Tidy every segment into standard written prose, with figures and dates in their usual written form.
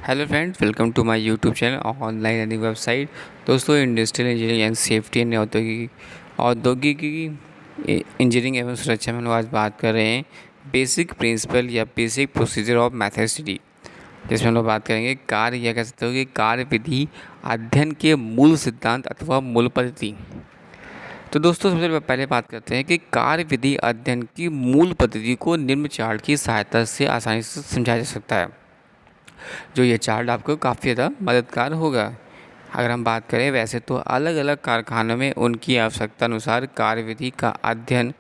Hello friends, welcome to my YouTube channel online learning website. दोस्तों, industrial engineering and safety and औद्योगिकी engineering एवं सुरक्षा में हम लोग आज बात कर रहे हैं बेसिक प्रिंसिपल या बेसिक प्रोसीजर ऑफ मैथमेटिक्स, जिसमें हम लोग बात करेंगे कार्य या कह सकते हो कि कार्य विधि अध्ययन के मूल सिद्धांत अथवा मूल पद्धति। तो दोस्तों, सबसे पहले बात करते हैं कि कार्य विधि अध्ययन की मूल पद्धति को निम्न चार्ट की सहायता से आसानी से समझाया जा सकता है। जो ये चार्ट आपको काफ़ी ज़्यादा मददगार होगा। अगर हम बात करें, वैसे तो अलग अलग कारखानों में उनकी आवश्यकता अनुसार कार्यविधि का अध्ययन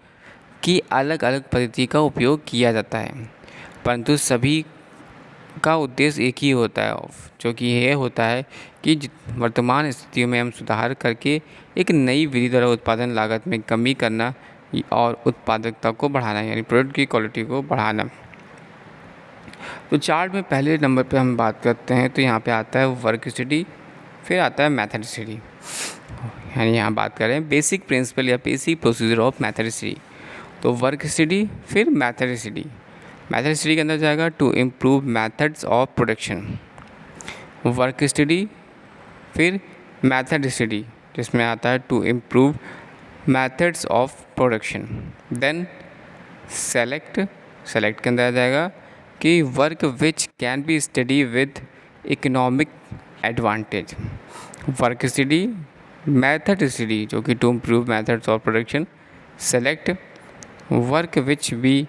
की अलग अलग पद्धति का उपयोग किया जाता है, परंतु सभी का उद्देश्य एक ही होता है, जो कि यह होता है कि वर्तमान स्थितियों में हम सुधार करके एक नई विधि द्वारा उत्पादन लागत में कमी करना और उत्पादकता को बढ़ाना, यानी प्रोडक्ट की क्वालिटी को बढ़ाना। तो चार्ट में पहले नंबर पे हम बात करते हैं तो यहाँ पे आता है वर्क स्टडी, फिर आता है मेथड स्टडी। यानी यहाँ बात करें बेसिक प्रिंसिपल या basic procedure of method study. तो वर्क स्टडी फिर मेथड स्टडी। मेथड स्टडी के अंदर जाएगा to improve methods of production. Work study फिर मेथड स्टडी, जिसमें आता है to improve methods of production. Then select के अंदर आ जाएगा कि work which can be study with economic advantage. Work study, method study जो कि to improve methods of production. Select work which B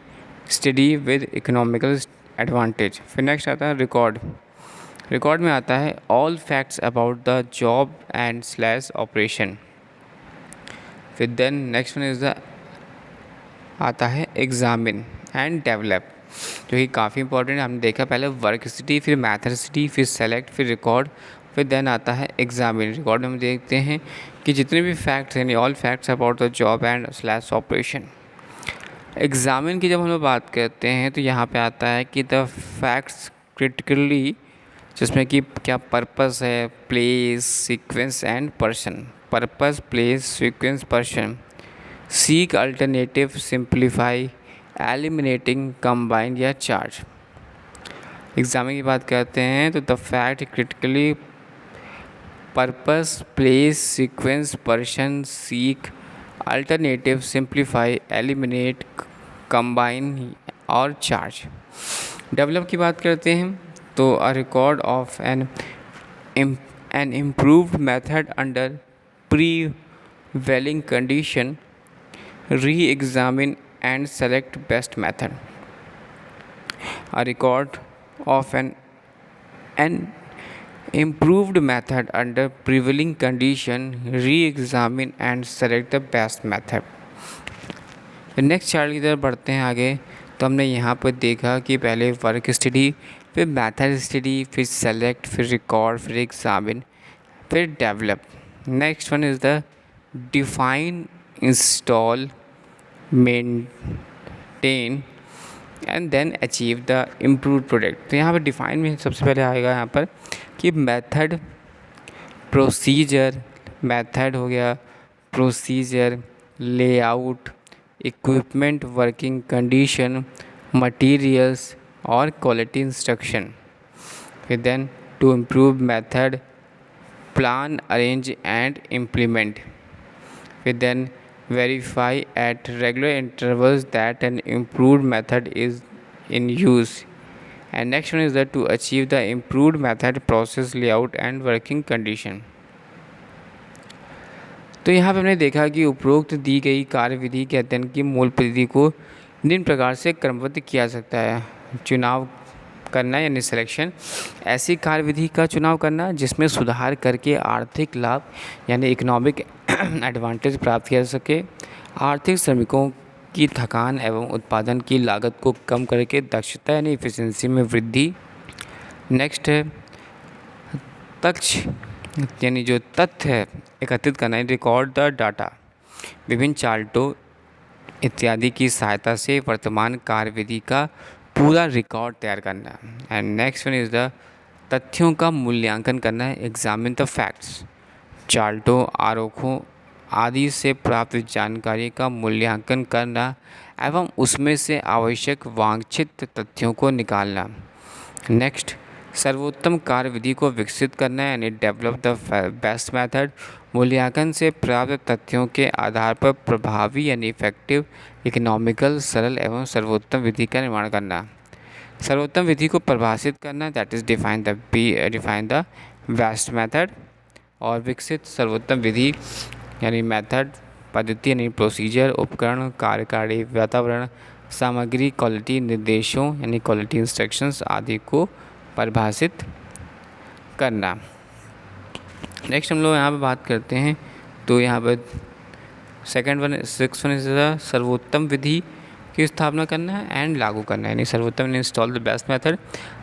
study with economical advantage. फिर next आता है रिकॉर्ड में आता है all facts about the job and slash operation. फिर then next one is the आता है एग्जामिन एंड डेवलप, जो कि काफ़ी इंपॉर्टेंट है। हमने देखा पहले वर्क स्टडी, फिर मैथड स्टडी, फिर सेलेक्ट, फिर रिकॉर्ड, फिर देन आता है एग्जामिन। रिकॉर्ड में हम देखते हैं कि जितने भी फैक्ट्स हैं, all facts about the job and slash operation. Examine की जब हम लोग बात करते हैं तो यहाँ पे आता है कि द फैक्ट्स क्रिटिकली, जिसमें कि क्या पर्पस है, place, sequence and person. Purpose, place, sequence, person. Seek alternative, simplify, eliminating, combine या चार्ज। एग्जामिन की बात करते हैं तो the fact critically purpose, place, sequence, person, seek alternative, simplify, eliminate, combine और चार्ज। डेवलप की बात करते हैं तो a record of N improved method under prevailing condition, re-examine and select best method. A record of an improved method under prevailing condition, re-examine and select the best method. Next chart की तरफ बढ़ते हैं आगे, तो हमने यहाँ पर देखा कि पहले वर्क स्टडी, फिर मैथड स्टडी, फिर सेलेक्ट, फिर रिकॉर्ड, फिर एग्जामिन, फिर develop. Next one is the define, install, maintain and then achieve the improve product. तो यहाँ पर डिफाइन में सबसे पहले आएगा यहाँ पर कि मेथड, प्रोसीजर, मेथड हो गया, procedure, layout, equipment, working condition, materials और क्वालिटी इंस्ट्रक्शन। फिर then to improve method, plan, arrange and implement. फिर then verify at regular intervals that an improved method is in use. And next one is that to achieve the improved method, process, layout and working condition. तो यहाँ पे हमने देखा कि उपरोक्त दी गई कार्यविधि के अध्ययन की मूल पद्धति को निम्न प्रकार से क्रमबद्ध किया सकता है। चुनाव करना यानी सिलेक्शन, ऐसी कार्यविधि का चुनाव करना जिसमें सुधार करके आर्थिक लाभ यानी इकोनॉमिक एडवांटेज प्राप्त किया जा सके, आर्थिक श्रमिकों की थकान एवं उत्पादन की लागत को कम करके दक्षता यानी इफिशिएंसी में वृद्धि। नेक्स्ट है तथ्य, यानी जो तथ्य है एकत्रित करना, रिकॉर्ड द डाटा, विभिन्न चार्टों इत्यादि की सहायता से वर्तमान कार्यविधि का पूरा रिकॉर्ड तैयार करना। And next one is the तथ्यों का मूल्यांकन करना है, एग्जामिन द फैक्ट्स, चार्टों, आरेखों आदि से प्राप्त जानकारी का मूल्यांकन करना एवं उसमें से आवश्यक वांछित तथ्यों को निकालना। नेक्स्ट सर्वोत्तम कार्यविधि को विकसित करना यानी डेवलप द बेस्ट मेथड। मूल्यांकन से प्राप्त तथ्यों के आधार पर प्रभावी यानी इफेक्टिव, इकोनॉमिकल, सरल एवं सर्वोत्तम विधि का निर्माण करना। सर्वोत्तम विधि को परिभाषित करना, that is define the best method. और विकसित सर्वोत्तम विधि यानी मेथड, पद्धति यानी प्रोसीजर, उपकरण, कार्यकारी वातावरण, सामग्री, क्वालिटी निर्देशों यानी क्वालिटी इंस्ट्रक्शंस आदि को परिभाषित करना। नेक्स्ट हम लोग यहाँ पे बात करते हैं, तो यहाँ पर सिक्स वन इज सर्वोत्तम विधि की स्थापना करना है एंड लागू करना है, यानी सर्वोत्तम इंस्टॉल द बेस्ट मेथड।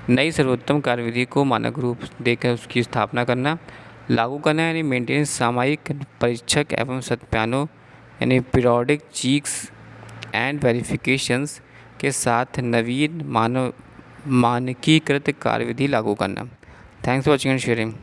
नई सर्वोत्तम कार्यविधि को मानक रूप देकर उसकी स्थापना करना। लागू करना यानी मेंटेनेंस, सामयिक परीक्षक एवं सत्यापनों यानी पीरियोडिक चेक्स एंड वेरिफिकेशंस के साथ नवीन मानकीकृत कार्यविधि लागू करना। Thanks for watching and sharing.